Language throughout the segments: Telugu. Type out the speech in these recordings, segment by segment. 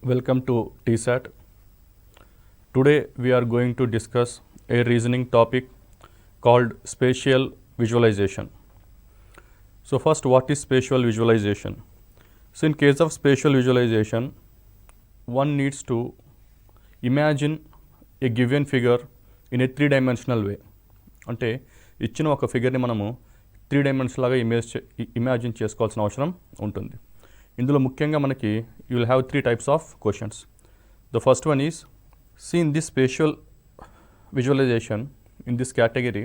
Welcome to TSAT. Today we are going to discuss a reasoning topic called spatial visualization. So first, what is spatial visualization? So in case of spatial visualization, one needs to imagine a given figure in a three-dimensional way. అంటే ఇచ్చిన ఒక ఫిగర్ని మనము త్రీ డైమెన్షన్ లాగా ఇమాజిన్ చేసుకోవాల్సిన అవసరం ఉంటుంది. ఇందులో ముఖ్యంగా మనకి you will have three types of questions. The first one is see in this spatial visualization in this category,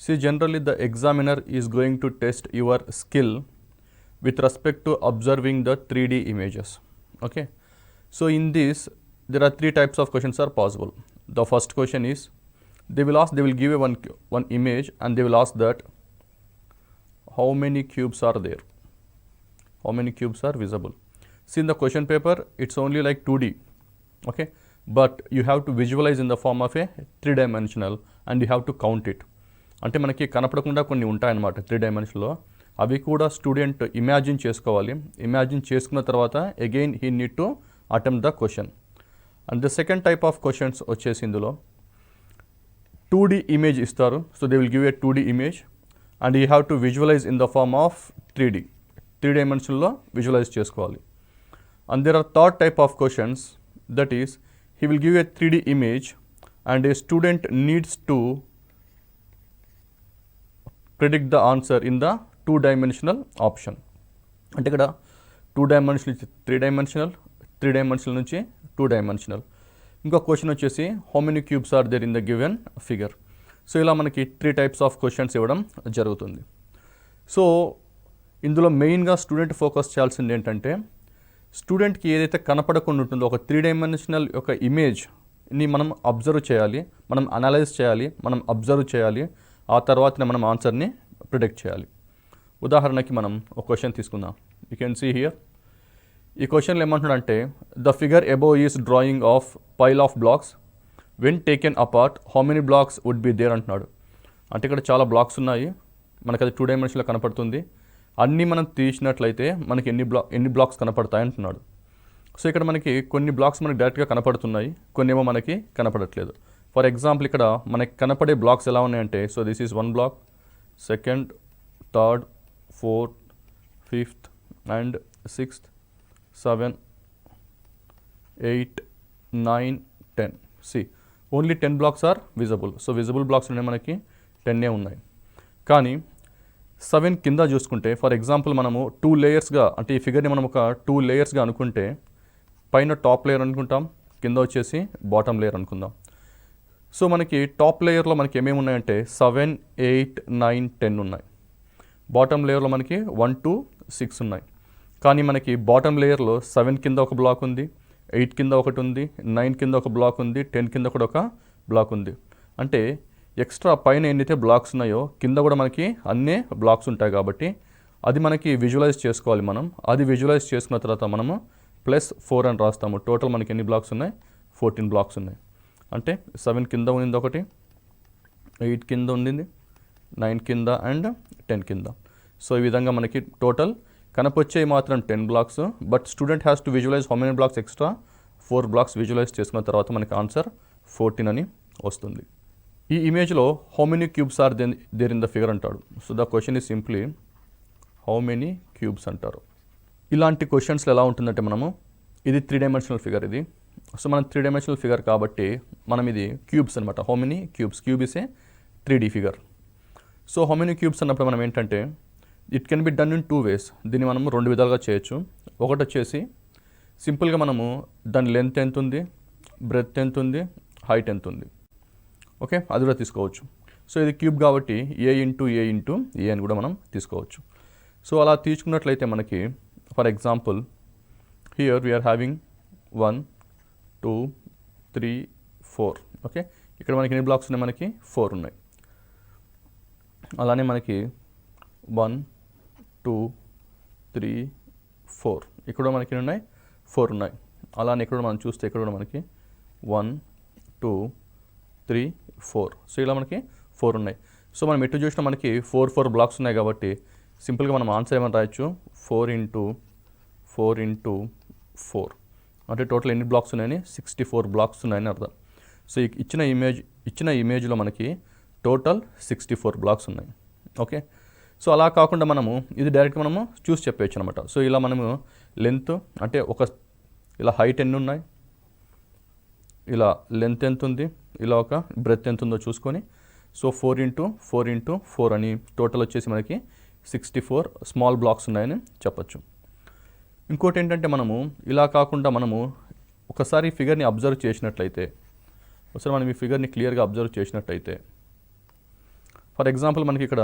see generally the examiner is going to test your skill with respect to observing the 3D images. Okay, so in this there are three types of questions are possible. The first question is they will give a one image and they will ask that how many cubes are there, how many cubes are visible. See in the question paper it's only like 2D, okay, but you have to visualize in the form of a three dimensional and you have to count it. అంటే మనకి కనపడకుండా కొన్ని ఉంటాయన్నమాట త్రీ డైమెన్షన్లో, అవి కూడా స్టూడెంట్ ఇమాజిన్ చేసుకోవాలి. ఇమాజిన్ చేసుకున్న తర్వాత again he need to attempt the question. And the second type of questions వచ్చేసి ఇందులో 2D ఇమేజ్ ఇస్తారు. So they will give a 2D image and you have to visualise in the form of 3D, three డైమెన్షన్లో విజువలైజ్ చేసుకోవాలి. And there are third type of questions, that is he will give a 3D image and a student needs to predict the answer in the two-dimensional option. అంటే ఇక్కడ 2 డైమెన్షనల్ నుంచి 3 డైమెన్షనల్, 3 డైమెన్షనల్ నుంచి 2 డైమెన్షనల్. ఇంకో క్వశ్చన్ వచ్చేసి how many cubes are there in the given figure. So ఇలా మనకి 3 టైప్స్ ఆఫ్ క్వశ్చన్స్ ఇవ్వడం జరుగుతుంది. సో ఇందులో మెయిన్గా స్టూడెంట్ ఫోకస్ చేయాల్సింది ఏంటంటే స్టూడెంట్కి ఏదైతే కనపడకుండా ఉంటుందో ఒక 3 డైమెన్షనల్ యొక్క ఇమేజ్ని మనం అబ్జర్వ్ చేయాలి, మనం అనలైజ్ చేయాలి, మనం అబ్జర్వ్ చేయాలి, ఆ తర్వాతనే మనం ఆన్సర్ని ప్రిడిక్ట్ చేయాలి. ఉదాహరణకి మనం ఒక క్వశ్చన్ తీసుకుందాం. You can see here. ఈ క్వశ్చన్లో ఏమంటున్నాడంటే the figure above is drawing of pile of blocks when taken apart how many blocks would be there అంటున్నాడు. అంటే ఇక్కడ చాలా బ్లాక్స్ ఉన్నాయి, మనకు అది 2 డైమెన్షన్లో కనపడుతుంది. అన్నీ మనం తీసినట్లయితే మనకి ఎన్ని బ్లాక్స్ కనపడతాయి అంటున్నాడు. సో ఇక్కడ మనకి కొన్ని బ్లాక్స్ మనకి డైరెక్ట్గా కనపడుతున్నాయి, కొన్ని ఏమో మనకి కనపడట్లేదు. ఫర్ ఎగ్జాంపుల్ ఇక్కడ మనకి కనపడే బ్లాక్స్ ఎలా ఉన్నాయంటే, so this is 1 block, second, third, fourth, fifth and 6th, 7, 8, 9, 10. See only 10 blocks are visible. So visible blocks ఉన్నాయి మనకి 10 ఉన్నాయి. కానీ 7 కింద చూసుకుంటే ఫర్ ఎగ్జాంపుల్ మనము 2 లేయర్స్గా, అంటే ఈ ఫిగర్ని మనం ఒక 2 లేయర్స్గా అనుకుంటే పైన టాప్ లేయర్ అనుకుంటాం, కింద వచ్చేసి బాటమ్ లేయర్ అనుకుందాం. సో మనకి టాప్ లేయర్లో మనకి ఏమేమి ఉన్నాయంటే 7, 8, 9, 10 ఉన్నాయి. బాటమ్ లేయర్లో మనకి 1 to 6 ఉన్నాయి. కానీ మనకి బాటమ్ లేయర్లో 7 కింద ఒక బ్లాక్ ఉంది, 8 కింద ఒకటి ఉంది, 9 కింద ఒక బ్లాక్ ఉంది, 10 కింద కూడా ఒక బ్లాక్ ఉంది. అంటే ఎక్స్ట్రా పైన ఎన్నైతే బ్లాక్స్ ఉన్నాయో కింద కూడా మనకి అన్నీ బ్లాక్స్ ఉంటాయి. కాబట్టి అది మనకి విజువలైజ్ చేసుకోవాలి. మనం అది విజువలైజ్ చేసుకున్న తర్వాత మనము +4 అని రాస్తాము. టోటల్ మనకి ఎన్ని బ్లాక్స్ ఉన్నాయి, 14 బ్లాక్స్ ఉన్నాయి. అంటే 7 కింద ఉంది ఒకటి, 8 కింద ఉంది, 9 కింద అండ్ 10 కింద. సో ఈ విధంగా మనకి టోటల్ కనపొచ్చేవి మాత్రం 10 blocks. But student has to visualise how many blocks, extra 4 blocks visualise చేసుకున్న తర్వాత మనకి ఆన్సర్ 14 అని వస్తుంది. ఈ ఇమేజ్లో how many cubes are there in the figure అంటాడు. So the question is simply how many cubes అంటారు. ఇలాంటి క్వశ్చన్స్లో ఎలా ఉంటుందంటే మనము ఇది 3 డైమెన్షనల్ ఫిగర్ ఇది. సో మనం 3 డైమెన్షనల్ ఫిగర్ కాబట్టి మనం ఇది క్యూబ్స్ అనమాట. How many cubes, cube is a 3D figure. So how many cubes అన్నప్పుడు మనం ఏంటంటే it can be done in 2 ways. దీన్ని మనము 2 విధాలుగా చేయొచ్చు. ఒకటి వచ్చేసి సింపుల్గా మనము దాని లెంత్ ఎంత ఉంది, బ్రెడ్త్ ఎంత ఉంది, హైట్ ఎంత ఉంది, ఓకే, అది కూడా తీసుకోవచ్చు. సో ఇది క్యూబ్ కాబట్టి A ఇంటూ A అని కూడా మనం తీసుకోవచ్చు. సో అలా తీసుకున్నట్లయితే మనకి for example here we are having 1, 2, 3, 4. Okay, ఇక్కడ మనకి ఎన్ని బ్లాక్స్ ఉన్నాయి, మనకి 4 ఉన్నాయి. అలానే మనకి 1, 2, 3, 4 ఇక్కడ మనకి ఎన్ని ఉన్నాయి, 4 ఉన్నాయి. అలానే ఇక్కడ మనం చూస్తే ఇక్కడ కూడా మనకి 1, 2, 3, 4. సో ఇలా మనకి 4 ఉన్నాయి. సో మనం ఎటు చూసినా మనకి 4 బ్లాక్స్ ఉన్నాయి కాబట్టి సింపుల్గా మనం ఆన్సర్ ఏమని రాయొచ్చు, 4 into 4. అంటే టోటల్ ఎన్ని బ్లాక్స్ ఉన్నాయని 64 బ్లాక్స్ ఉన్నాయని అర్థం. సో ఇచ్చిన ఇమేజ్లో మనకి టోటల్ 64 బ్లాక్స్ ఉన్నాయి. ఓకే, సో అలా కాకుండా మనము ఇది డైరెక్ట్ మనము చూసి చెప్పేయచ్చు అనమాట. సో ఇలా మనము లెంత్ అంటే ఇలా హైట్ ఎన్ని ఉన్నాయి, ఇలా లెంత్ ఎంత ఉంది, ఇలా ఒక బ్రెత్ ఎంత ఉందో చూసుకొని సో 4x4x4 అని టోటల్ వచ్చేసి మనకి 64 స్మాల్ బ్లాక్స్ ఉన్నాయని చెప్పచ్చు. ఇంకోటి ఏంటంటే మనము ఇలా కాకుండా మనము ఒకసారి ఈ ఫిగర్ని అబ్జర్వ్ చేసినట్లయితే, ఒకసారి మనం ఈ ఫిగర్ని క్లియర్గా అబ్జర్వ్ చేసినట్లయితే, ఫర్ ఎగ్జాంపుల్ మనకి ఇక్కడ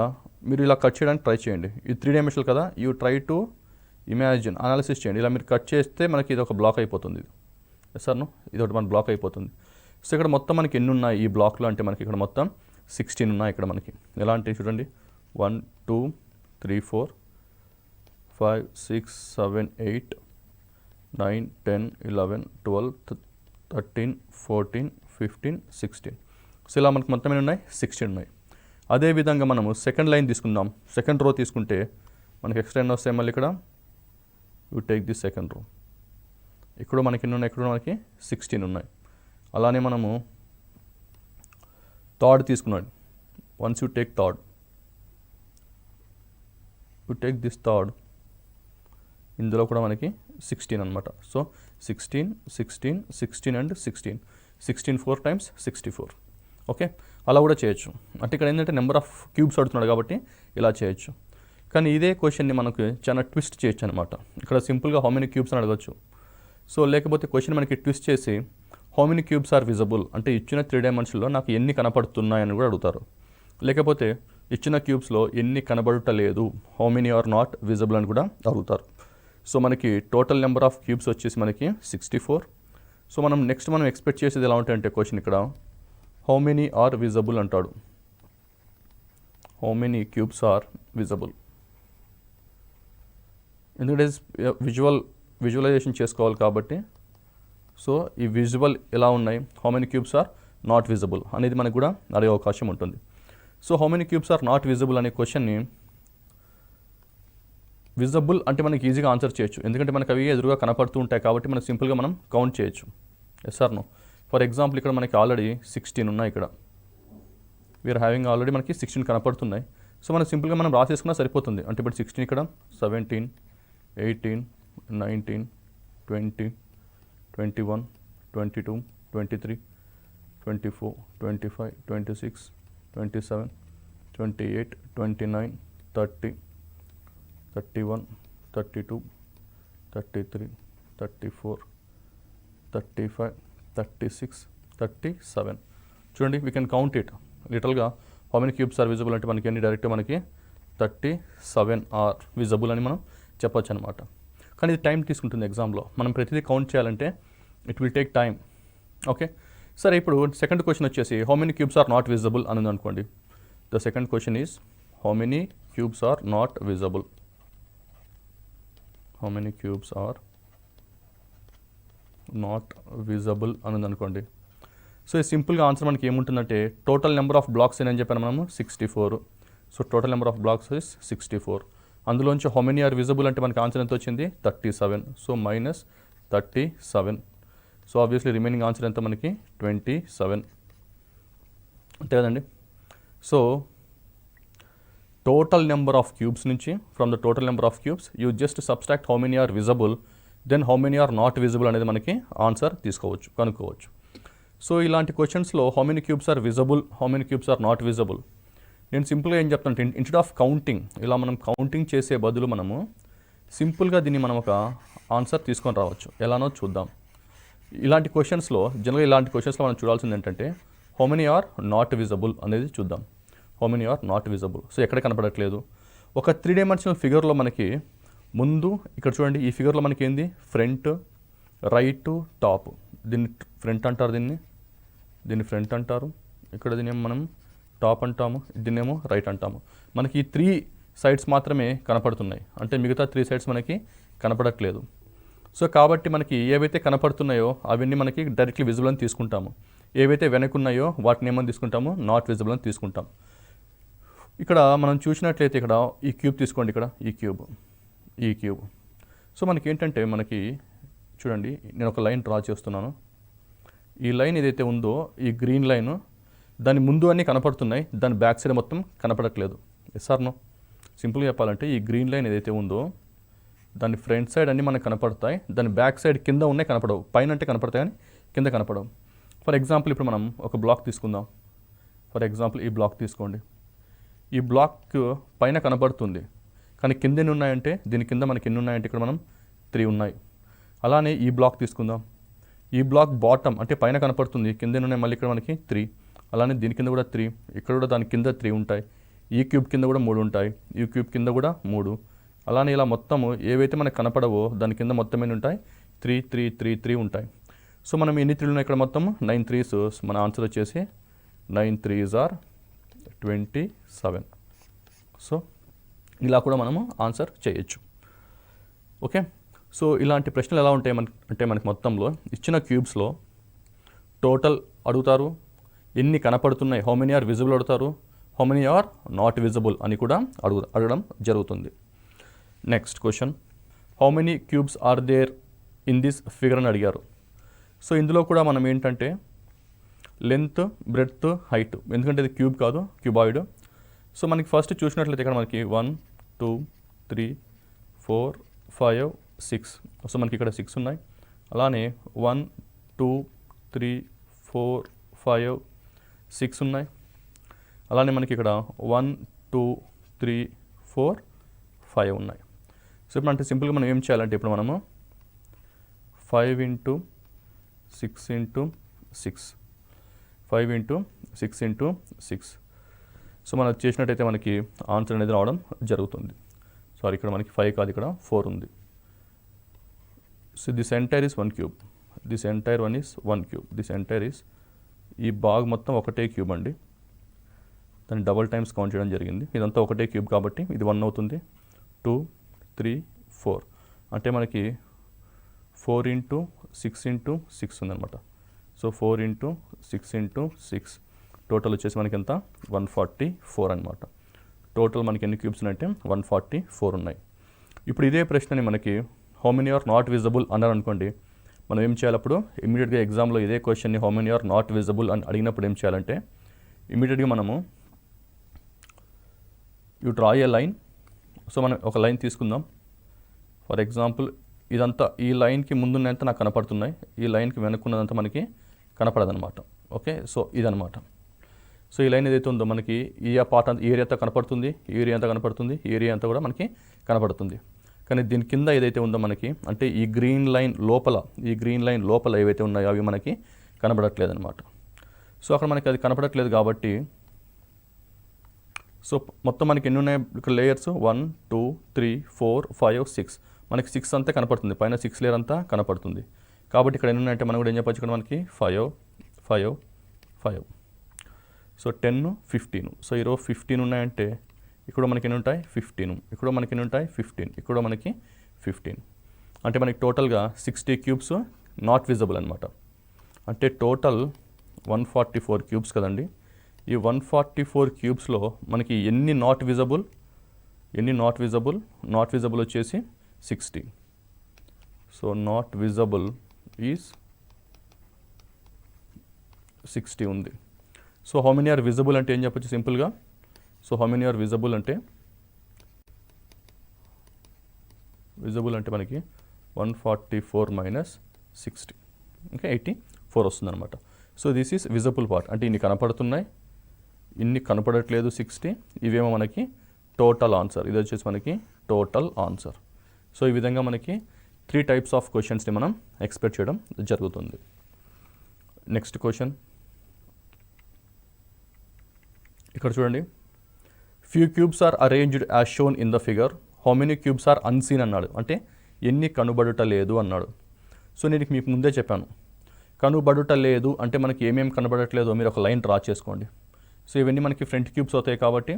మీరు ఇలా కట్ చేయడానికి ట్రై చేయండి. ఇది 3 డైమెన్షనల్ కదా, you try to imagine analysis చేయండి. ఇలా మీరు కట్ చేస్తే మనకి ఇది ఒక బ్లాక్ అయిపోతుంది. సార్ను ఇది ఒకటి మన బ్లాక్ అయిపోతుంది. సో ఇక్కడ మొత్తం మనకి ఎన్ని ఉన్నాయి ఈ బ్లాక్లో అంటే మనకి ఇక్కడ మొత్తం 16 ఉన్నాయి. ఇక్కడ మనకి ఎలా అంటే చూడండి 1 2 3 4 5 6 7 8 9 10 11 12 13 14 15 16. సో ఇలా మనకి మొత్తం ఎన్ని ఉన్నాయి 16 ఉన్నాయి. అదేవిధంగా మనము సెకండ్ లైన్ తీసుకుందాం. సెకండ్ రో తీసుకుంటే మనకి ఎక్స్ట్రా ఎన్ని వస్తాయి మళ్ళీ ఇక్కడ, you take the second row. ఇక్కడ మనకి ఎన్ని ఉన్నాయి, ఇక్కడ మనకి 16 ఉన్నాయి. అలానే మనము థర్డ్ తీసుకున్నాడు. Once you take third, you take this third, ఇందులో కూడా మనకి 16 అనమాట. So 16 16 16 and 16 16 4 times 64. ఓకే, అలా కూడా చేయొచ్చు. అంటే ఇక్కడ ఏంటంటే నెంబర్ ఆఫ్ క్యూబ్స్ అడుగుతున్నాడు కాబట్టి ఇలా చేయొచ్చు. కానీ ఇదే క్వశ్చన్ని మనకు చాలా ట్విస్ట్ చేయొచ్చు అనమాట. ఇక్కడ సింపుల్గా హౌ మెనీ క్యూబ్స్ అని అడగచ్చు. సో లేకపోతే క్వశ్చన్ మనకి ట్విస్ట్ చేసి how many cubes are visible అంటే ఇచ్చిన 3 డైమెన్షన్లో నాకు ఎన్ని కనపడుతున్నాయని కూడా అడుగుతారు. లేకపోతే ఇచ్చిన క్యూబ్స్లో ఎన్ని కనబడటలేదు, how many are not visible అని కూడా అడుగుతారు. సో మనకి టోటల్ నెంబర్ ఆఫ్ క్యూబ్స్ వచ్చేసి మనకి 64. సో మనం నెక్స్ట్ మనం ఎక్స్పెక్ట్ చేసేది ఎలా ఉంటాయంటే క్వశ్చన్ ఇక్కడ హౌ మెనీ ఆర్ విజబుల్ అంటాడు. How many cubes are visible, ఎందుకంటే విజువలైజేషన్ చేసుకోవాలి కాబట్టి. సో ఈ విజువల్ ఎలా ఉన్నాయి, how many cubes are not visible అనేది మనకు కూడా అడిగే అవకాశం ఉంటుంది. So how many cubes are not visible అనే క్వశ్చన్ని విజబుల్ అంటే మనకి ఈజీగా ఆన్సర్ చేయొచ్చు, ఎందుకంటే మనకు అవి ఎదురుగా కనపడుతూ ఉంటాయి కాబట్టి మనం సింపుల్గా మనం కౌంట్ చేయొచ్చు. Yes or no? For example ఇక్కడ మనకి ఆల్రెడీ 16 ఉన్నాయి. ఇక్కడ వీఆర్ హ్యావింగ్ ఆల్రెడీ మనకి 16 కనపడుతున్నాయి. సో మనం సింపుల్గా మనం రాసేసుకున్నా సరిపోతుంది. అంటే ఇప్పుడు 16 ఇక్కడ 17 18 19 20 21 22 23 24 25 26 27 28 29 30 31 32 33 34 35 36 37. చూడండి, వీ కెన్ కౌంట్ ఇట్ లిటల్గా how many cubes are visible అంటే మనకి అన్ని డైరెక్ట్ మనకి 37 ఆర్ విజిబుల్ అని మనం చెప్పొచ్చు అనమాట. కానీ ఇది టైం తీసుకుంటుంది ఎగ్జామ్లో. మనం ప్రతిదీ కౌంట్ చేయాలంటే it will take time. Okay, సరే ఇప్పుడు సెకండ్ క్వశ్చన్ వచ్చేసి how many cubes are not visible అని అనుకోండి. The second question is how many cubes are not visible. How many cubes are not visible అని అనుకోండి. సో ఈ సింపుల్గా ఆన్సర్ మనకి ఏముంటుందంటే టోటల్ నెంబర్ ఆఫ్ బ్లాక్స్ అని చెప్పాను మనము 64. So total number of blacks is 64. అందులోంచి హౌ మెనీ ఆర్ విజబుల్ అంటే మనకి ఆన్సర్ ఎంత వచ్చింది 37. So -37. So obviously remaining answer ఎంత మనకి 27 అంతే కదండి. So total number of cubes నుంచి from the total number of cubes you just subtract how many are visible, then how many are not visible అనేది మనకి ఆన్సర్ కనుక్కోవచ్చు. సో ఇలాంటి క్వశ్చన్స్లో how many cubes are visible, how many cubes are not visible, నేను సింపుల్గా ఏం చెప్తానంటే ఇన్స్టెడ్ ఆఫ్ కౌంటింగ్ ఇలా మనం కౌంటింగ్ చేసే బదులు మనము సింపుల్గా దీన్ని మనం ఒక ఆన్సర్ తీసుకొని రావచ్చు. ఎలానో చూద్దాం. ఇలాంటి క్వశ్చన్స్లో మనం చూడాల్సింది ఏంటంటే how many are not visible అనేది చూద్దాం. How many are not visible. So ఎక్కడ కనపడట్లేదు. ఒక 3 డైమెన్షనల్ ఫిగర్లో మనకి ముందు ఇక్కడ చూడండి, ఈ ఫిగర్లో మనకి ఏంది ఫ్రంట్, రైట్, టాప్. దీన్ని ఫ్రంట్ అంటారు, దీన్ని ఫ్రంట్ అంటారు. ఇక్కడ దీన్ని మనం టాప్ అంటాము, దీన్నేమో రైట్ అంటాము. మనకి ఈ 3 సైడ్స్ మాత్రమే కనపడుతున్నాయి, అంటే మిగతా 3 సైడ్స్ మనకి కనపడట్లేదు. సో కాబట్టి మనకి ఏవైతే కనపడుతున్నాయో అవన్నీ మనకి డైరెక్ట్లీ విజిబుల్ అని తీసుకుంటాము. ఏవైతే వెనకున్నాయో వాటిని ఏమని తీసుకుంటాము, నాట్ విజిబుల్ అని తీసుకుంటాం. ఇక్కడ మనం చూసినట్లయితే ఇక్కడ ఈ క్యూబ్ తీసుకోండి, ఇక్కడ ఈ క్యూబ్. సో మనకి ఏంటంటే మనకి చూడండి నేను ఒక లైన్ డ్రా చేస్తున్నాను. ఈ లైన్ ఏదైతే ఉందో ఈ గ్రీన్ లైన్ దాని ముందు అన్నీ కనపడుతున్నాయి, దాని బ్యాక్ సైడ్ మొత్తం కనపడట్లేదు. Yes or no? సింపుల్గా చెప్పాలంటే ఈ గ్రీన్ లైన్ ఏదైతే ఉందో దాని ఫ్రంట్ సైడ్ అన్నీ మనకు కనపడతాయి, దాని బ్యాక్ సైడ్ కింద ఉన్నాయి కనపడవు. పైన అంటే కనపడతాయి కానీ కింద కనపడవు. ఫర్ ఎగ్జాంపుల్ ఇప్పుడు మనం ఒక బ్లాక్ తీసుకుందాం. ఫర్ ఎగ్జాంపుల్ ఈ బ్లాక్ తీసుకోండి. ఈ బ్లాక్ పైన కనపడుతుంది కానీ కింద ఎన్ని ఉన్నాయంటే దీని కింద మనకి ఎన్ని ఉన్నాయంటే ఇక్కడ మనం 3 ఉన్నాయి. అలానే ఈ బ్లాక్ తీసుకుందాం. ఈ బ్లాక్ బాటమ్ అంటే పైన కనపడుతుంది, కింద ఎన్ని ఉన్నాయి మళ్ళీ ఇక్కడ మనకి 3. అలానే దీని కింద కూడా 3, ఇక్కడ కూడా దాని కింద 3 ఉంటాయి. ఈ క్యూబ్ కింద కూడా 3 ఉంటాయి, ఈ క్యూబ్ కింద కూడా 3. అలానే ఇలా మొత్తము ఏవైతే మనకు కనపడవో దాని కింద మొత్తం ఎన్ని ఉంటాయి 3 3 3 3 ఉంటాయి. సో మనం ఎన్ని 3 ఉన్నాయి ఇక్కడ మొత్తం 9 3s. మన ఆన్సర్ వచ్చేసి 9 3s are 27. సో ఇలా కూడా మనము ఆన్సర్ చేయొచ్చు. ఓకే, సో ఇలాంటి ప్రశ్నలు ఎలా ఉంటాయి అంటే మనకి మొత్తంలో ఇచ్చిన క్యూబ్స్లో టోటల్ అడుగుతారు, ఎన్ని కనపడుతున్నాయి హౌ మెనీ ఆర్ విజిబుల్ అడుగుతారు, how many are not visible అని కూడా అడగడం జరుగుతుంది. Next question, how many cubes are there in this figure అని అడిగారు. సో ఇందులో కూడా మనం ఏంటంటే లెంత్, బ్రెడ్త్, హైట్, ఎందుకంటే ఇది క్యూబ్ కాదు క్యూబాయిడ్. సో మనకి ఫస్ట్ చూసినట్లయితే ఇక్కడ మనకి 1 2 3 4 5 6. సో మనకి ఇక్కడ 6 ఉన్నాయి. అలానే 1 2 3 4 5 6 ఉన్నాయి. అలానే మనకి ఇక్కడ 1 2 3 4 5 ఉన్నాయి. సో ఇప్పుడు అంటే సింపుల్గా మనం ఏం చేయాలంటే ఇప్పుడు మనము 5 into 6 into 6 5 into 6 into 6. So మనం చేసినట్టయితే మనకి ఆన్సర్ అనేది రావడం జరుగుతుంది. సారీ, ఇక్కడ మనకి 5 కాదు, ఇక్కడ 4 ఉంది. So this entire is 1 cube, this entire one is 1 cube, this entire is, ఈ బాగ్ మొత్తం ఒకటే క్యూబ్ అండి. దాన్ని డబల్ టైమ్స్ కౌంట్ చేయడం జరిగింది. ఇదంతా ఒకటే క్యూబ్ కాబట్టి ఇది 1 అవుతుంది. 2 3 4 అంటే మనకి 4 into 6 into 6 ఉందన్నమాట. సో 4 into 6 into 6 టోటల్ వచ్చేసి మనకి ఎంత 144 అనమాట. టోటల్ మనకి ఎన్ని క్యూబ్స్ ఉన్నాయంటే 144 ఉన్నాయి. ఇప్పుడు ఇదే ప్రశ్నని మనకి how many are not visible అన్నారు అనుకోండి, మనం ఏం చేయాలి అప్పుడు ఇమీడియట్గా ఎగ్జామ్లో ఇదే క్వశ్చన్ని how many are not visible అని అడిగినప్పుడు ఏం చేయాలంటే ఇమీడియట్గా మనము you draw a line. So మనం ఒక లైన్ తీసుకుందాం. ఫర్ ఎగ్జాంపుల్ ఇదంతా ఈ లైన్కి ముందున్నంత నాకు కనపడుతున్నాయి, ఈ లైన్కి వెనుక్కున్నదంతా మనకి కనపడదనమాట. ఓకే, సో ఇదనమాట. సో ఈ లైన్ ఏదైతే ఉందో మనకి ఈ పార్ట్ అంతా ఏరియా అంతా కనపడుతుంది, ఏరియా అంతా కనపడుతుంది, ఏరియా అంతా కూడా మనకి కనపడుతుంది. కానీ దీని కింద ఏదైతే ఉందో మనకి అంటే ఈ గ్రీన్ లైన్ లోపల ఏవైతే ఉన్నాయో అవి మనకి కనపడట్లేదు అనమాట. సో అక్కడ మనకి అది కనపడట్లేదు కాబట్టి సో మొత్తం మనకి ఎన్ని ఉన్నాయి ఇక్కడ లేయర్స్ 1 2 3 4 5 6. మనకి 6 అంతా కనపడుతుంది, పైన 6 లేయర్ అంతా కనపడుతుంది. కాబట్టి ఇక్కడ ఎన్ని ఉన్నాయంటే మనం కూడా ఏం చెప్పచ్చు, ఇక్కడ మనకి 5 5 5. సో 10 15. సో ఈరోజు 15 ఉన్నాయంటే ఇక్కడ మనకి ఎన్ని ఉంటాయి 15, ఇక్కడ మనకి ఎన్ని ఉంటాయి 15, ఇక్కడ మనకి 15. అంటే మనకి టోటల్గా 60 క్యూబ్స్ నాట్ విజిబుల్ అనమాట. అంటే టోటల్ 144 క్యూబ్స్ కదండి. ఈ 144 క్యూబ్స్లో మనకి ఎన్ని నాట్ విజిబుల్ వచ్చేసి 60. సో నాట్ విజిబుల్ ఈజ్ 60 ఉంది. So how many are visible అంటే ఏం చెప్పచ్చు సింపుల్గా. So how many are visible అంటే మనకి 144 minus 60, ఓకే 84 వస్తుంది అనమాట. So this is visible part. అంటే ఇన్ని కనపడుతున్నాయి, ఇన్ని కనపడట్లేదు 60, ఇవేమో మనకి టోటల్ ఆన్సర్. ఇది వచ్చేసి మనకి టోటల్ ఆన్సర్. సో ఈ విధంగా మనకి 3 types ఆఫ్ క్వశ్చన్స్ని మనం ఎక్స్పెక్ట్ చేయడం జరుగుతుంది. నెక్స్ట్ క్వశ్చన్ ఇక్కడ చూడండి. Few cubes are arranged as shown in the figure, how many cubes are unseen అన్నాడు. అంటే ఎన్ని కనుబడుట లేదు అన్నాడు. సో నేను మీకు ముందే చెప్పాను, కనుబడుట లేదు అంటే మనకి ఏమేమి కనబడట్లేదో మీరు ఒక లైన్ డ్రా చేసుకోండి. సో ఇవన్నీ మనకి ఫ్రంట్ క్యూబ్స్ అవుతాయి కాబట్టి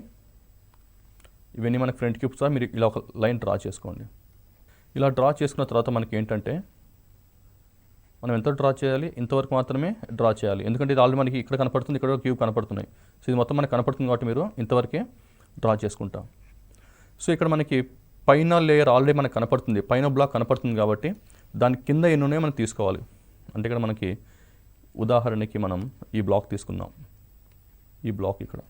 ఇవన్నీ మనకి ఫ్రంట్ క్యూబ్స్, మీరు ఇలా ఒక లైన్ డ్రా చేసుకోండి. ఇలా డ్రా చేసుకున్న తర్వాత మనకి ఏంటంటే మనం ఎంత డ్రా చేయాలి, ఇంతవరకు మాత్రమే డ్రా చేయాలి. ఎందుకంటే ఇది ఆల్రెడీ మనకి ఇక్కడ కనపడుతుంది, ఇక్కడ క్యూబ్ కనపడుతున్నాయి. సో ఇది మొత్తం మనకి కనపడుతుంది కాబట్టి మీరు ఇంతవరకే డ్రా చేసుకుంటాం. సో ఇక్కడ మనకి పైన లేయర్ ఆల్రెడీ మనకు కనపడుతుంది, పైన బ్లాక్ కనపడుతుంది కాబట్టి దాని కింద ఎన్ని ఉన్నాయో మనం తీసుకోవాలి. అంటే ఇక్కడ మనకి ఉదాహరణకి మనం ఈ బ్లాక్ తీసుకుందాం. ఈ బ్లాక్ ఇక్కడ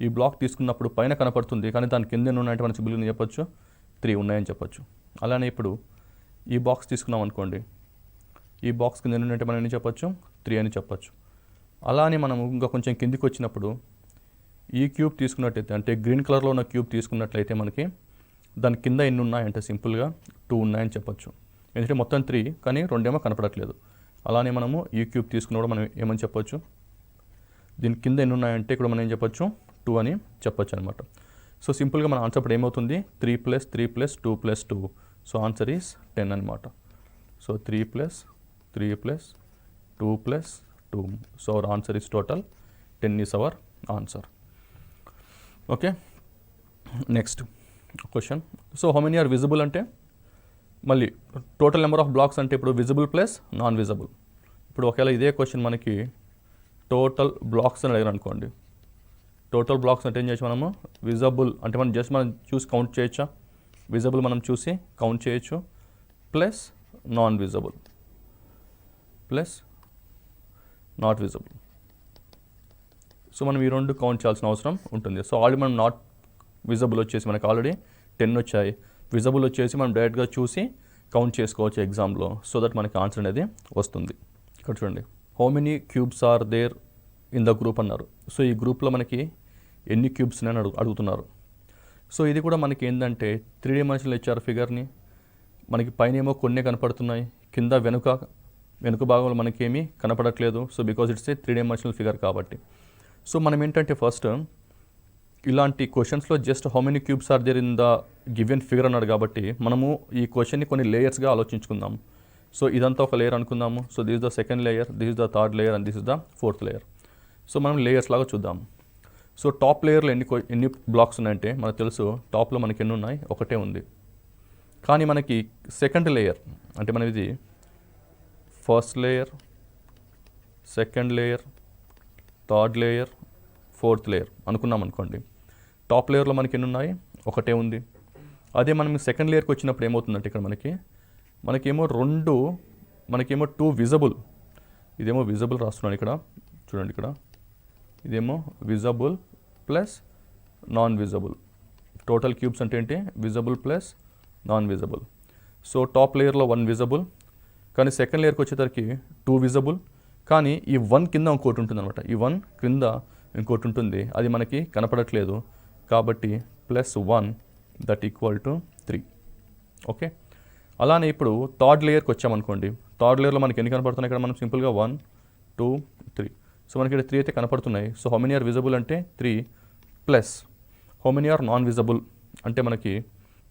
ఈ బ్లాక్ తీసుకున్నప్పుడు పైన కనపడుతుంది, కానీ దాని కింద ఎన్ని ఉన్నాయంటే మనం సింపుల్గా చెప్పొచ్చు 3 ఉన్నాయని చెప్పొచ్చు. అలానే ఇప్పుడు ఈ బాక్స్ తీసుకున్నాం అనుకోండి, ఈ బాక్స్ కింద ఎన్ని ఉన్నాయంటే మనం ఎన్ని చెప్పొచ్చు 3 అని చెప్పొచ్చు. అలానే మనము ఇంకా కొంచెం కిందికి వచ్చినప్పుడు ఈ క్యూబ్ తీసుకున్నట్టయితే, అంటే గ్రీన్ కలర్లో ఉన్న క్యూబ్ తీసుకున్నట్లయితే మనకి దాని కింద ఎన్ని ఉన్నాయంటే సింపుల్గా 2 ఉన్నాయని చెప్పొచ్చు. ఎందుకంటే మొత్తం 3 కానీ 2 ఏమో కనపడట్లేదు. అలానే మనము ఈ క్యూబ్ తీసుకున్నప్పుడు మనం ఏమని చెప్పొచ్చు, దీని కింద ఎన్ని ఉన్నాయంటే ఇక్కడ మనం ఏం చెప్పొచ్చు 2 అని చెప్పొచ్చు అనమాట. సో సింపుల్గా మన ఆన్సర్ ఇప్పుడు ఏమవుతుంది 3 + 3 + 2 + 2. సో ఆన్సర్ ఈస్ 10 అనమాట. So 3 + 3 + 2 + 2. So our answer is total 10 is our answer. Okay, next question. So how many are visible అంటే మళ్ళీ టోటల్ నెంబర్ ఆఫ్ బ్లాక్స్ అంటే ఇప్పుడు విజిబుల్ ప్లస్ నాన్ విజిబుల్. ఇప్పుడు ఒకవేళ ఇదే క్వశ్చన్ మనకి టోటల్ బ్లాక్స్ అని అడిగారు అనుకోండి, టోటల్ బ్లాక్స్ అంటే ఏం చేయొచ్చు మనము, విజిబుల్ అంటే మనం జస్ట్ మనం చూసి కౌంట్ చేయొచ్చా, విజిబుల్ మనం చూసి కౌంట్ చేయొచ్చు, plus non visible plus not visible. So మనం ఈ రెండు కౌంట్ చేయాల్సిన అవసరం ఉంటుంది. సో ఆల్రెడీ మనం నాట్ విజిబుల్ వచ్చేసి మనకు ఆల్రెడీ 10 వచ్చాయి, విజిబుల్ వచ్చేసి మనం డైరెక్ట్గా చూసి కౌంట్ చేసుకోవచ్చు ఎగ్జామ్లో. సో దట్ మనకి ఆన్సర్ అనేది వస్తుంది. ఇక్కడ చూడండి, how many cubes are there in the group అన్నారు. సో ఈ గ్రూప్లో మనకి ఎన్ని క్యూబ్స్ అని అడుగుతున్నారు. సో ఇది కూడా మనకి ఏంటంటే 3 డైమెన్షనల్ ఇచ్చారు ఫిగర్ని, మనకి పైన ఏమో కొన్ని కనపడుతున్నాయి, కింద వెనుక భాగంలో మనకి ఏమీ కనపడట్లేదు. So because it's a 3 dimensional figure కాబట్టి. సో మనం ఏంటంటే ఫస్ట్ ఇలాంటి క్వశ్చన్స్లో just how many cubes are there in the given figure అన్నాడు కాబట్టి మనము ఈ క్వశ్చన్ని కొన్ని లేయర్స్గా ఆలోచించుకుందాం. సో ఇదంతా ఒక లేయర్ అనుకుందాము. So this is the second layer, this is the third layer and this is the fourth layer. So మనం లేయర్స్ లాగా చూద్దాం. సో టాప్ లేయర్లో ఎన్ని బ్లాక్స్ ఉన్నాయంటే మనకు తెలుసు, టాప్లో మనకి ఎన్ని ఉన్నాయి, ఒకటే ఉంది. కానీ మనకి సెకండ్ లేయర్ అంటే మనం ఇది first layer, second layer, third layer, fourth layer అనుకున్నాం అనుకోండి. టాప్ లేయర్లో మనకి ఎన్ని ఉన్నాయి, ఒకటే ఉంది. అదే మనం సెకండ్ లేయర్కి వచ్చినప్పుడు ఏమవుతుందంటే ఇక్కడ మనకేమో మనకేమో 2 విజిబుల్, ఇదేమో విజిబుల్ రాస్తున్నాను ఇక్కడ చూడండి, ఇక్కడ ఇదేమో visible plus non visible. Total cubes అంటే ఏంటి, visible plus non visible. So top లేయర్లో 1 విజిబుల్, కానీ సెకండ్ లేయర్కి వచ్చేసరికి 2 విజిబుల్, కానీ ఈ 1 కింద ఇంకోటి ఉంటుంది అనమాట. ఈ 1 క్రింద ఇంకోటి ఉంటుంది, అది మనకి కనపడట్లేదు కాబట్టి +1 దట్ ఈక్వల్ టు 3. ఓకే, అలానే ఇప్పుడు థర్డ్ లేయర్కి వచ్చామనుకోండి. థర్డ్ లేయర్లో మనకి ఎన్ని కనపడుతున్నాయి, ఇక్కడ మనం సింపుల్గా 1 2 3. సో మనకి ఇక్కడ 3 అయితే కనపడుతున్నాయి. So how many are visible అంటే 3 plus how many are non visible అంటే మనకి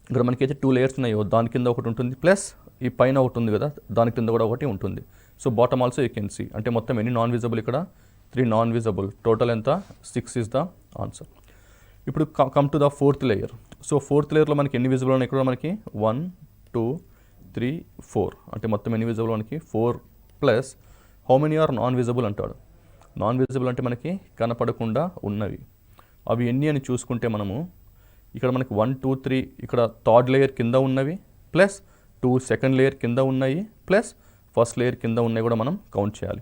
ఇక్కడ మనకైతే 2 లేయర్స్ ఉన్నాయో దాని కింద ఒకటి ఉంటుంది, ప్లస్ ఈ పైన ఒకటి ఉంది కదా దాని కింద కూడా ఒకటి ఉంటుంది. So bottom also you can see. అంటే మొత్తం ఎన్ని నాన్ విజిబుల్, ఇక్కడ 3 నాన్ విజిబుల్, టోటల్ ఎంత 6 ఈజ్ ద ఆన్సర్. ఇప్పుడు come to the fourth layer. So fourth లేయర్లో మనకి ఎన్ని విజిబుల్ ఉన్నాయి, ఇక్కడ మనకి 1 2 3 4 అంటే మొత్తం ఎన్ని విజిబుల్ మనకి 4 plus how many are non visible అంటాడు. నాన్ విజిబుల్ అంటే మనకి కనపడకుండా ఉన్నవి, అవి ఎన్ని అని చూసుకుంటే మనము ఇక్కడ మనకి 1 2 3 ఇక్కడ థర్డ్ లేయర్ కింద ఉన్నవి, ప్లస్ 2 సెకండ్ లేయర్ కింద ఉన్నాయి, ప్లస్ ఫస్ట్ లేయర్ కింద ఉన్నాయి కూడా మనం కౌంట్ చేయాలి.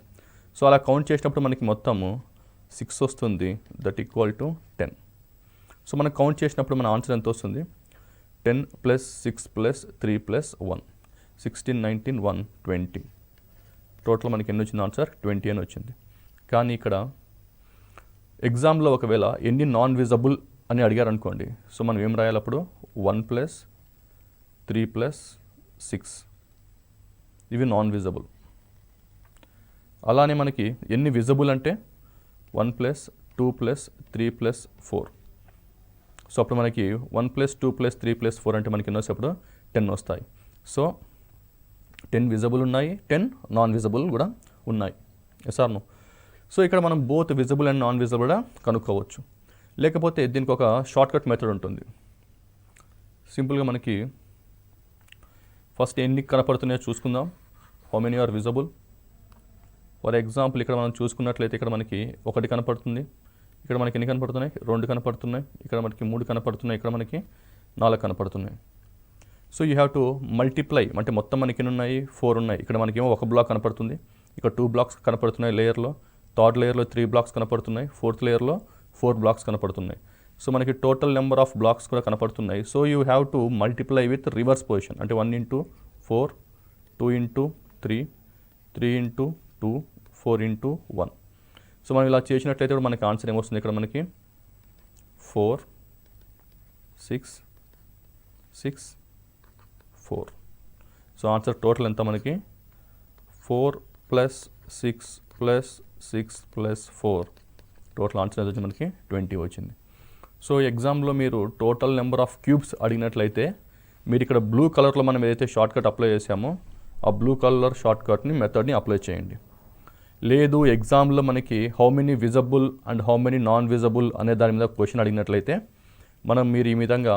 సో అలా కౌంట్ చేసినప్పుడు మనకి మొత్తము 6 వస్తుంది, దట్ ఈక్వల్ టు 10. సో మనం కౌంట్ చేసినప్పుడు మన ఆన్సర్ ఎంత వస్తుంది, 10 + 6 + 3 + 1 16 19 1 20. టోటల్ మనకి ఎన్ని వచ్చింది, ఆన్సర్ 20 అని వచ్చింది. కానీ ఇక్కడ ఎగ్జామ్లో ఒకవేళ ఎన్ని నాన్ విజిబుల్ అని అడిగారు అనుకోండి. సో మనం ఏం రాయాలి అప్పుడు, 1 + 3 + 6 ఇవి నాన్ విజిబుల్. అలానే మనకి ఎన్ని విజిబుల్ అంటే 1 + 2 + 3 + 4. సో అప్పుడు మనకి 1 + 2 + 3 + 4 అంటే మనకి ఎన్ని వస్తాయి, అప్పుడు 10 వస్తాయి. సో 10 విజిబుల్ ఉన్నాయి, 10 నాన్ విజిబుల్ కూడా ఉన్నాయి. Yes or no? సో ఇక్కడ మనం both visible and non visible కూడా కనుక్కోవచ్చు. లేకపోతే దీనికి ఒక షార్ట్కట్ మెథడ్ ఉంటుంది. సింపుల్గా మనకి ఫస్ట్ ఎన్ని కనపడుతున్నాయో చూసుకుందాం, how many are visible. For example ఇక్కడ మనం చూసుకున్నట్లయితే ఇక్కడ మనకి 1 కనపడుతుంది, ఇక్కడ మనకి ఎన్ని కనపడుతున్నాయి, 2 కనపడుతున్నాయి, ఇక్కడ మనకి 3 కనపడుతున్నాయి, ఇక్కడ మనకి 4 కనపడుతున్నాయి. So you have to multiply, అంటే మొత్తం మనకి ఎన్ని ఉన్నాయి, 4 ఉన్నాయి. ఇక్కడ మనకేమో ఒక బ్లాక్ కనపడుతుంది, ఇక్కడ 2 బ్లాక్స్ కనపడుతున్నాయి లేయర్లో, థర్డ్ లేయర్లో 3 బ్లాక్స్ కనపడుతున్నాయి, ఫోర్త్ లేయర్లో 4 బ్లాక్స్ కనపడుతున్నాయి. సో మనకి టోటల్ నెంబర్ ఆఫ్ బ్లాక్స్ కూడా కనపడుతున్నాయి. So you have to multiply with reverse position, అంటే 1 into 4, 2 into 3, 3 into 2, 4 into 1. So మనం ఇలా చేసినట్లయితే కూడా మనకి ఆన్సర్ ఏమొస్తుంది, ఇక్కడ మనకి 4, 6, 6, 4. సో ఆన్సర్ టోటల్ ఎంత మనకి 4 + 6 + 6 + 4, టోటల్ ఆన్సర్ వచ్చి మనకి 20 వచ్చింది. సో ఎగ్జామ్లో మీరు టోటల్ నెంబర్ ఆఫ్ క్యూబ్స్ అడిగినట్లయితే మీరు ఇక్కడ బ్లూ కలర్లో మనం ఏదైతే షార్ట్ కట్ అప్లై చేసామో ఆ బ్లూ కలర్ షార్ట్ కట్ని మెథడ్ని అప్లై చేయండి. లేదు ఎగ్జామ్లో మనకి how many visible and how many non visible అనే దాని మీద క్వశ్చన్ అడిగినట్లయితే మీరు ఈ విధంగా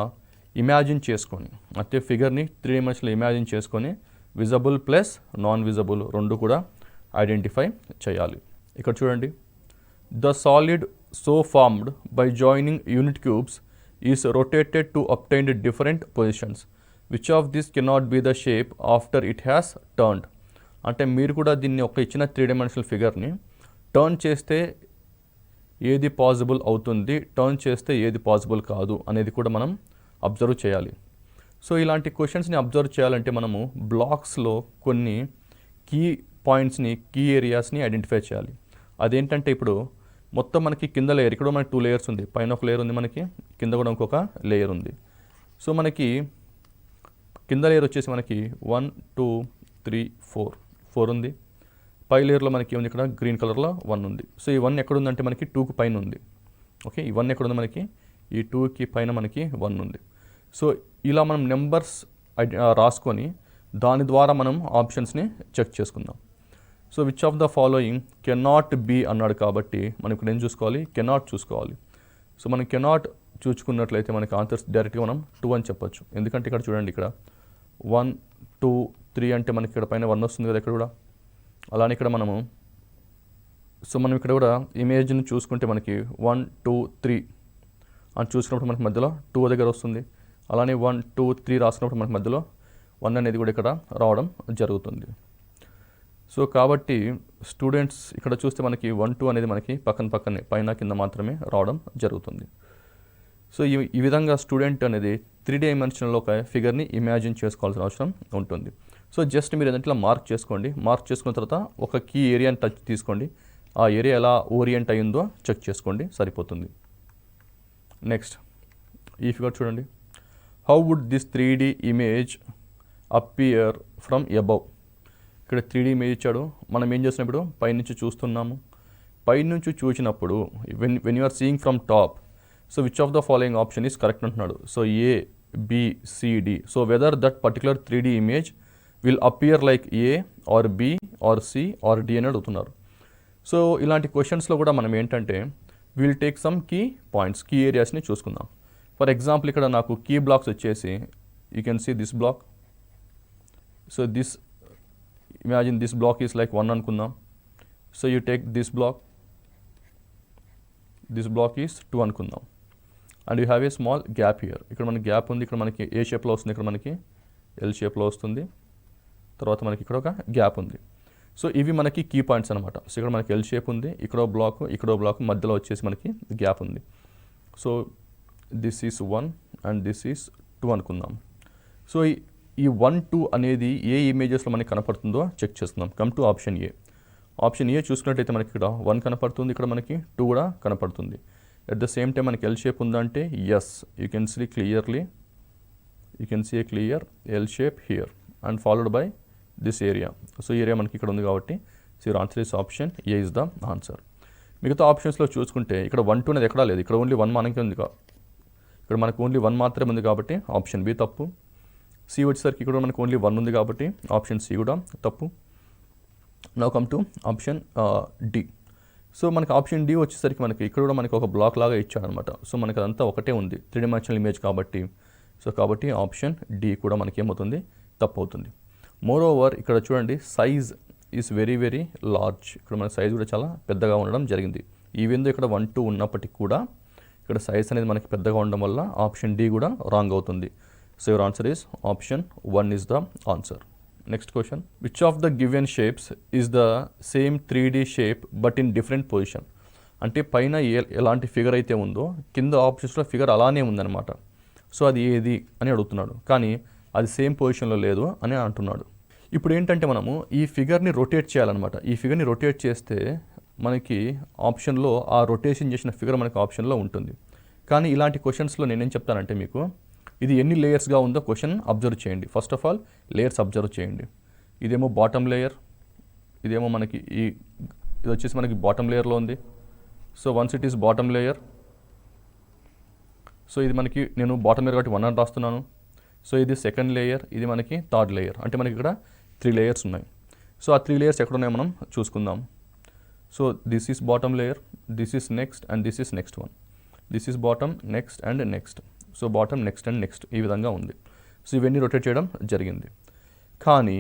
ఇమాజిన్ చేసుకొని, అంటే ఫిగర్ని 3 డైమెన్షన్లో ఇమాజిన్ చేసుకొని విజబుల్ ప్లస్ నాన్ విజబుల్ రెండు కూడా ఐడెంటిఫై చేయాలి. ఇక్కడ చూడండి, the solid so formed by joining unit cubes is rotated to obtain different positions, which of this cannot be the shape after it has turned. అంటే మీరు కూడా దీన్ని ఒక ఇచ్చిన 3 డైమెన్షనల్ ఫిగర్ని టర్న్ చేస్తే ఏది పాసిబుల్ అవుతుంది, టర్న్ చేస్తే ఏది పాసిబుల్ కాదు అనేది కూడా మనం అబ్జర్వ్ చేయాలి. సో ఇలాంటి క్వశ్చన్స్ని అబ్జర్వ్ చేయాలంటే మనము బ్లాక్స్లో కొన్ని కీ పాయింట్స్ని, కీ ఏరియాస్ని ఐడెంటిఫై చేయాలి. అదేంటంటే ఇప్పుడు మొత్తం మనకి కింద లేయర్, ఇక్కడ మనకి 2 లేయర్స్ ఉంది, పైన ఒక లేయర్ ఉంది, మనకి కింద కూడా ఇంకొక లేయర్ ఉంది. సో మనకి కింద లేయర్ వచ్చేసి మనకి 1, 2, 3, 4 ఉంది. పై లేయర్లో మనకి ఏముంది, ఇక్కడ గ్రీన్ కలర్లో 1 ఉంది. సో ఈ 1 ఎక్కడ ఉందంటే మనకి 2కి పైన ఉంది. ఓకే, ఈ 1 ఎక్కడ ఉంది, మనకి ఈ 2కి పైన మనకి 1 ఉంది. సో ఇలా మనం నెంబర్స్ రాసుకొని దాని ద్వారా మనం ఆప్షన్స్ని చెక్ చేసుకుందాం. So which of the following cannot be అన్నాడు కాబట్టి మనం ఇక్కడ ఏం చూసుకోవాలి, కెనాట్ చూసుకోవాలి. సో మనం కెనాట్ చూసుకున్నట్లయితే మనకి ఆన్సర్స్ డైరెక్ట్గా మనం 2 అని చెప్పొచ్చు. ఎందుకంటే ఇక్కడ చూడండి, ఇక్కడ 1, 2, 3 అంటే మనకి ఇక్కడ పైన 1 వస్తుంది కదా ఇక్కడ కూడా. అలానే ఇక్కడ మనం ఇక్కడ కూడా ఇమేజ్ని చూసుకుంటే మనకి 1, 2, 3 అని చూసుకున్నప్పుడు మనకి మధ్యలో 2 దగ్గర వస్తుంది. అలానే 1, 2, 3 రాసుకున్నప్పుడు మనకి మధ్యలో 1 అనేది కూడా ఇక్కడ రావడం జరుగుతుంది. సో కాబట్టి స్టూడెంట్స్ ఇక్కడ చూస్తే మనకి 1, 2 అనేది మనకి పక్కనే పైన కింద మాత్రమే రావడం జరుగుతుంది. సో ఈ విధంగా స్టూడెంట్ అనేది 3 డైమెన్షనల్లో ఒక ఫిగర్ని ఇమాజిన్ చేసుకోవాల్సిన అవసరం ఉంటుంది. సో జస్ట్ మీరు ఏదంటే మార్క్ చేసుకోండి. మార్క్ చేసుకున్న తర్వాత ఒక కీ ఏరియాని టచ్ తీసుకోండి, ఆ ఏరియా ఎలా ఓరియంట్ అయ్యిందో చెక్ చేసుకోండి, సరిపోతుంది. నెక్స్ట్ ఈ ఫిగర్ చూడండి, how would this 3D image appear from above. ఇక్కడ 3D ఇమేజ్ ఇచ్చాడు, మనం ఏం చేస్తున్నప్పుడు పైనుంచి చూస్తున్నాము. పైనుంచి చూసినప్పుడు when you are seeing from top, so which of the following option is correct అంటున్నాడు. So A, B, C, D. So whether that particular 3D image will appear like A or B or C or D అని అడుగుతున్నారు. సో ఇలాంటి క్వశ్చన్స్లో కూడా మనం ఏంటంటే will take some key points, key ఏరియాస్ని చూసుకుందాం. ఫర్ ఎగ్జాంపుల్ ఇక్కడ నాకు కీ బ్లాక్స్ వచ్చేసి you can see this block. So this imagine this block is like 1 అనుకుందాం. So you take this block is 2 అనుకుందాం. And you have a small gap here. ఇక్కడ మనకి గ్యాప్ ఉంది, ఇక్కడ మనకి ఏ షేప్లో వస్తుంది, ఇక్కడ మనకి ఎల్ షేప్లో వస్తుంది, తర్వాత మనకి ఇక్కడ ఒక గ్యాప్ ఉంది. సో ఇవి మనకి కీ పాయింట్స్ అనమాట. సో ఇక్కడ మనకి ఎల్ షేప్ ఉంది, ఇక్కడో బ్లాక్ మధ్యలో వచ్చేసి మనకి గ్యాప్ ఉంది. So this is 1 and this is 2 అనుకుందాం. సో ఈ 1, 2 అనేది ఏ ఇమేజెస్లో మనకి కనపడుతుందో చెక్ చేస్తున్నాం. Come to option A. Option A చూసుకున్నట్టయితే మనకి ఇక్కడ 1 కనపడుతుంది, ఇక్కడ మనకి 2 కూడా కనపడుతుంది. ఎట్ ద సేమ్ టైం మనకి ఎల్ షేప్ ఉందంటే yes, you can see clearly, you can see a clear L shape here and followed by this area. So area మనకి ఇక్కడ ఉంది కాబట్టి so your answer is option A is the answer. మిగతా ఆప్షన్స్లో చూసుకుంటే ఇక్కడ 1, 2 అనేది ఎక్కడా లేదు, ఇక్కడ ఓన్లీ 1 మనకి ఉంది. ఇక్కడ మనకు ఓన్లీ 1 మాత్రమే ఉంది కాబట్టి ఆప్షన్ బి తప్పు. సి వచ్చేసరికి ఇక్కడ మనకు ఓన్లీ 1 ఉంది కాబట్టి ఆప్షన్ సి కూడా తప్పు. Now come to option D. So మనకి ఆప్షన్ డి వచ్చేసరికి మనకి ఇక్కడ కూడా మనకి ఒక బ్లాక్ లాగా ఇచ్చాడనమాట. సో మనకి అదంతా ఒకటే ఉంది, 3 డైమెన్షనల్ ఇమేజ్ కాబట్టి. సో కాబట్టి ఆప్షన్ డి కూడా మనకి ఏమవుతుంది, తప్పు అవుతుంది. మోర్ ఓవర్ ఇక్కడ చూడండి, size is very very large. ఇక్కడ మన సైజ్ కూడా చాలా పెద్దగా ఉండడం జరిగింది. ఈవెన్ ఇక్కడ 1, 2 ఉన్నప్పటికీ కూడా ఇక్కడ సైజ్ అనేది మనకి పెద్దగా ఉండడం వల్ల ఆప్షన్ డి కూడా రాంగ్ అవుతుంది. So your answer is option 1 is the answer. Next question. Which of the given shapes is the same 3D shape but in different position? అంటే పైన ఎలాంటి ఫిగర్ అయితే ఉందో కింద ఆప్షన్స్లో ఫిగర్ అలానే ఉందన్నమాట. సో అది ఏది అని అడుగుతున్నాడు, కానీ అది సేమ్ పొజిషన్లో లేదు అని అంటున్నాడు. ఇప్పుడు ఏంటంటే మనము ఈ ఫిగర్ని రొటేట్ చేయాలన్నమాట. ఈ ఫిగర్ని రొటేట్ చేస్తే మనకి ఆప్షన్లో ఆ రొటేషన్ చేసిన ఫిగర్ మనకి ఆప్షన్లో ఉంటుంది. కానీ ఇలాంటి క్వశ్చన్స్లో నేనేం చెప్తానంటే మీకు ఇది ఎన్ని లేయర్స్గా ఉందో క్వశ్చన్ అబ్జర్వ్ చేయండి. First of all layers observe చేయండి. ఇదేమో బాటమ్ లేయర్, ఇదేమో మనకి ఇది వచ్చేసి మనకి బాటమ్ లేయర్లో ఉంది. So once it is bottom layer, so ఇది మనకి నేను బాటమ్ లేయర్ కాబట్టి 1 అని రాస్తున్నాను. సో ఇది సెకండ్ లేయర్, ఇది మనకి థర్డ్ లేయర్, అంటే మనకి ఇక్కడ 3 లేయర్స్ ఉన్నాయి. సో ఆ 3 లేయర్స్ ఎక్కడ ఉన్నాయో మనం చూసుకుందాం. So this is bottom layer, this is next and this is next one. This is bottom, next and next. So bottom, next and next ఈ విధంగా ఉంది. సో ఇవన్నీ రొటేట్ చేయడం జరిగింది. కానీ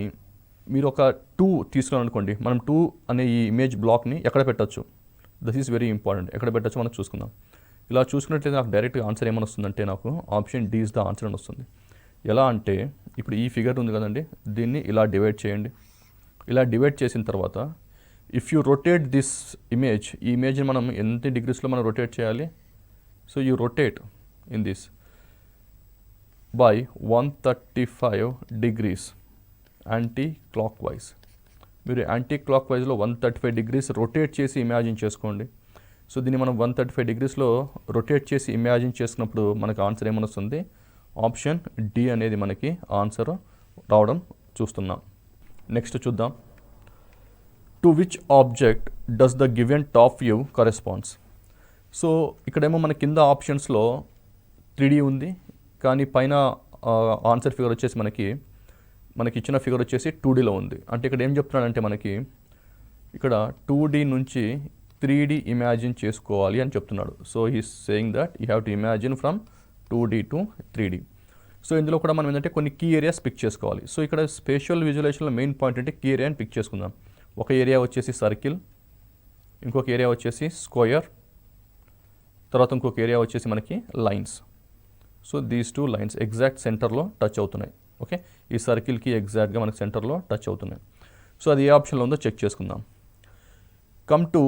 మీరు ఒక 2 తీసుకున్నాను అనుకోండి, మనం 2 అనే ఈ ఇమేజ్ బ్లాక్ని ఎక్కడ పెట్టచ్చు? This is very important. ఎక్కడ పెట్టచ్చు మనం చూసుకుందాం. ఇలా చూసుకున్నట్లయితే నాకు డైరెక్ట్గా ఆన్సర్ ఏమని వస్తుందంటే నాకు option D is the answer అని వస్తుంది. ఎలా అంటే ఇప్పుడు ఈ ఫిగర్ ఉంది కదండి, దీన్ని ఇలా డివైడ్ చేయండి. ఇలా డివైడ్ చేసిన తర్వాత if you rotate this image, ఈ ఇమేజ్ని మనం ఎంత డిగ్రీస్లో మనం రొటేట్ చేయాలి? So you rotate in this by 135 degrees anti clock wise. మీరు యాంటీ క్లాక్ వైజ్లో 135 degrees రొటేట్ చేసి ఇమాజిన్ చేసుకోండి. సో దీన్ని మనం 135 degreesలో రొటేట్ చేసి ఇమాజిన్ చేసుకున్నప్పుడు మనకు ఆన్సర్ ఏమని వస్తుంది? ఆప్షన్ డి అనేది మనకి ఆన్సర్ రావడం చూస్తున్నాం. నెక్స్ట్ చూద్దాం. To which object does the given top view corresponds? So ఇక్కడేమో మన కింద ఆప్షన్స్లో 3D ఉంది, కానీ పైన ఆన్సర్ ఫిగర్ వచ్చేసి మనకి ఇచ్చిన ఫిగర్ వచ్చేసి 2Dలో ఉంది. అంటే ఇక్కడ ఏం చెప్తున్నాడంటే మనకి ఇక్కడ 2D నుంచి 3D ఇమాజిన్ చేసుకోవాలి అని చెప్తున్నాడు. So he's saying that you have to imagine from 2D to 3D. So ఇందులో కూడా మనం ఏంటంటే కొన్ని కీ ఏరియాస్ పిక్ చేసుకోవాలి. సో ఇక్కడ స్పేషియల్ విజువలైజేషన్లో మెయిన్ పాయింట్ అంటే కీ ఏరియాని పిక్ చేసుకుందాం. ఒక ఏరియా వచ్చేసి సర్కిల్, ఇంకొక ఏరియా వచ్చేసి స్క్వేర్, తర్వాత ఇంకొక ఏరియా వచ్చేసి మనకి lines. So these 2 lines exact సెంటర్లో టచ్ అవుతున్నాయి. ఓకే, ఈ సర్కిల్కి ఎగ్జాక్ట్గా మనకి సెంటర్లో టచ్ అవుతున్నాయి. సో అది ఏ ఆప్షన్లో ఉందో చెక్ చేసుకుందాం. కమ్ టు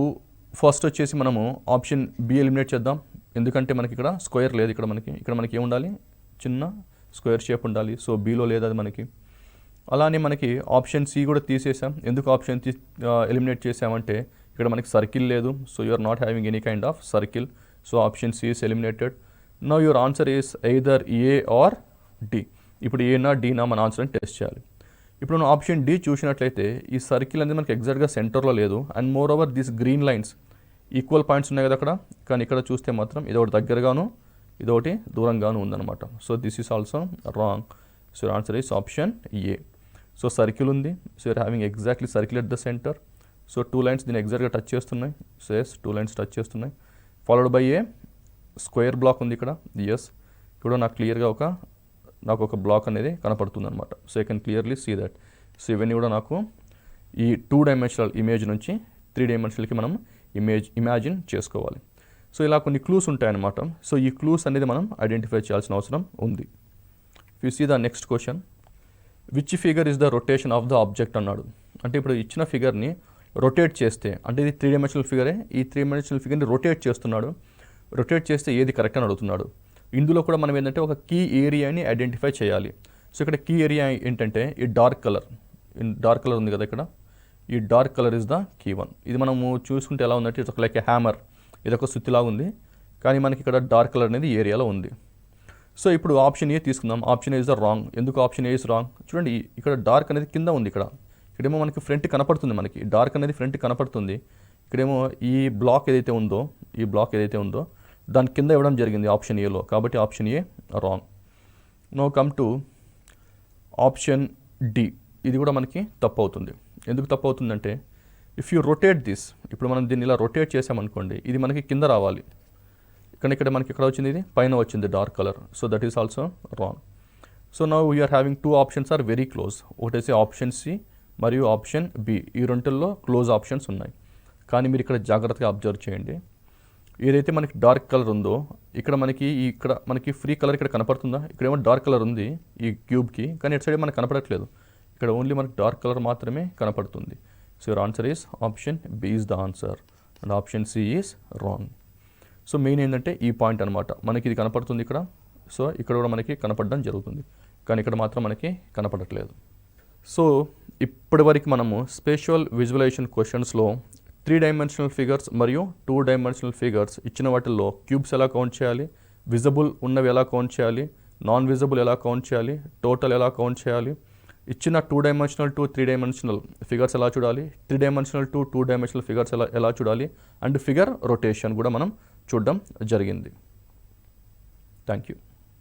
ఫస్ట్ వచ్చేసి మనము ఆప్షన్ బి ఎలిమినేట్ చేద్దాం. ఎందుకంటే మనకి ఇక్కడ స్క్వేర్ లేదు. ఇక్కడ మనకి ఏం ఉండాలి? చిన్న స్క్వేర్ షేప్ ఉండాలి. సో బీలో లేదు అది మనకి. అలానే మనకి ఆప్షన్ సి కూడా తీసేసాం. ఎందుకు ఆప్షన్ ఎలిమినేట్ చేసామంటే ఇక్కడ మనకి సర్కిల్ లేదు. So you are not having any kind of circle. So option C is eliminated. Now your answer is either A or D. ఇప్పుడు ఏనా డీనా మన ఆన్సర్ని టెస్ట్ చేయాలి. ఇప్పుడు మనం ఆప్షన్ డి చూసినట్లయితే ఈ సర్కిల్ అనేది మనకి ఎగ్జాక్ట్గా సెంటర్లో లేదు. And more over this green lines equal points ఉన్నాయి కదా అక్కడ, కానీ ఇక్కడ చూస్తే మాత్రం ఇదొకటి దగ్గరగాను ఇదొకటి దూరంగాను ఉందన్నమాట. So this is also wrong. So your answer is option A. So circle ఉంది. So you're having exactly circle at the centre. So 2 lines దీన్ని ఎగ్జాక్ట్గా టచ్ చేస్తున్నాయి. సో ఎస్ 2 లైన్స్ టచ్ చేస్తున్నాయి. Followed by a square block ఉంది ఇక్కడ. ఎస్, ఇక్కడ నాకు క్లియర్గా నాకు ఒక బ్లాక్ అనేది కనపడుతుంది అనమాట. So I can clearly see that. So ఇవన్నీ కూడా నాకు ఈ 2 డైమెన్షనల్ ఇమేజ్ నుంచి 3 డైమెన్షనల్కి మనం ఇమాజిన్ చేసుకోవాలి. సో ఇలా కొన్ని క్లూస్ ఉంటాయన్నమాట. సో ఈ క్లూస్ అనేది మనం ఐడెంటిఫై చేయాల్సిన అవసరం ఉంది. You see the next question, which figure is the rotation of the object అన్నాడు. అంటే ఇప్పుడు ఇచ్చిన ఫిగర్ని రొటేట్ చేస్తే, అంటే ఇది 3 డైమెన్షనల్ ఫిగరే, ఈ 3 డైమెన్షనల్ ఫిగర్ని రొటేట్ చేస్తున్నాడు. రొటేట్ చేస్తే ఏది కరెక్ట్ అని అడుగుతున్నాడు. ఇందులో కూడా మనం ఏంటంటే ఒక కీ ఏరియాని ఐడెంటిఫై చేయాలి. సో ఇక్కడ కీ ఏరియా ఏంటంటే ఈ డార్క్ కలర్ ఉంది కదా ఇక్కడ, ఈ dark colour is the key one. ఇది మనము చూసుకుంటే ఎలా ఉందంటే ఇట్స్ లైక్ ఏ హ్యామర్, ఇది ఒక సుత్తిలాగా ఉంది, కానీ మనకి ఇక్కడ డార్క్ కలర్ అనేది ఏరియాలో ఉంది. సో ఇప్పుడు ఆప్షన్ ఏ తీసుకుందాం. Option A is the wrong. ఎందుకు ఆప్షన్ ఏ ఇస్ రాంగ్? చూడండి, ఇక్కడ డార్క్ అనేది కింద ఉంది. ఇక్కడేమో మనకి ఫ్రంట్ కనపడుతుంది, మనకి డార్క్ అనేది ఫ్రంట్ కనపడుతుంది. ఇక్కడేమో ఈ బ్లాక్ ఏదైతే ఉందో దాని కింద ఇవ్వడం జరిగింది ఆప్షన్ ఏలో, కాబట్టి option A wrong. No come to option D. ఇది కూడా మనకి తప్పు అవుతుంది. ఎందుకు తప్పు అవుతుందంటే ఇఫ్ యూ రొటేట్ దిస్, ఇప్పుడు మనం దీన్ని ఇలా రొటేట్ చేసామనుకోండి, ఇది మనకి కింద రావాలి. ఇక్కడ మనకి ఎక్కడ వచ్చింది? ఇది పైన వచ్చింది dark colour. So that is also wrong. So now we are having 2 options are very close. ఒకటేసి ఆప్షన్ సి మరియు ఆప్షన్ బి. ఈ రెండుల్లో క్లోజ్ ఆప్షన్స్ ఉన్నాయి. కానీ మీరు ఇక్కడ జాగ్రత్తగా అబ్జర్వ్ చేయండి. ఏదైతే మనకి డార్క్ కలర్ ఉందో ఇక్కడ మనకి ఫ్రీ కలర్ ఇక్కడ కనపడుతుందా, ఇక్కడేమో డార్క్ కలర్ ఉంది ఈ క్యూబ్కి, కానీ ఇటు సైడ్ మనకు కనపడట్లేదు, ఇక్కడ ఓన్లీ మనకి డార్క్ కలర్ మాత్రమే కనపడుతుంది. So your answer is option B is the answer and option C is wrong. So main ఏంటంటే ఈ పాయింట్ అనమాట, మనకి ఇది కనపడుతుంది ఇక్కడ, సో ఇక్కడ కూడా మనకి కనపడడం జరుగుతుంది, కానీ ఇక్కడ మాత్రం మనకి కనపడట్లేదు. సో ఇప్పటి వరకు మనము స్పేషియల్ విజువలైజేషన్ క్వశ్చన్స్లో 3 డైమెన్షనల్ ఫిగర్స్ మరియు 2 డైమెన్షనల్ ఫిగర్స్ ఇచ్చిన వాటిల్లో క్యూబ్స్ ఎలా కౌంట్ చేయాలి, విజిబుల్ ఉన్నవి ఎలా కౌంట్ చేయాలి, నాన్ విజిబుల్ ఎలా కౌంట్ చేయాలి, టోటల్ ఎలా కౌంట్ చేయాలి, ఇచ్చిన 2 డైమెన్షనల్ టు 3 డైమెన్షనల్ ఫిగర్స్ ఎలా చూడాలి, 3 డైమెన్షనల్ టు 2 డైమెన్షనల్ ఫిగర్స్ ఎలా చూడాలి, అండ్ ఫిగర్ రొటేషన్ కూడా మనం చూడడం జరిగింది. Thank you.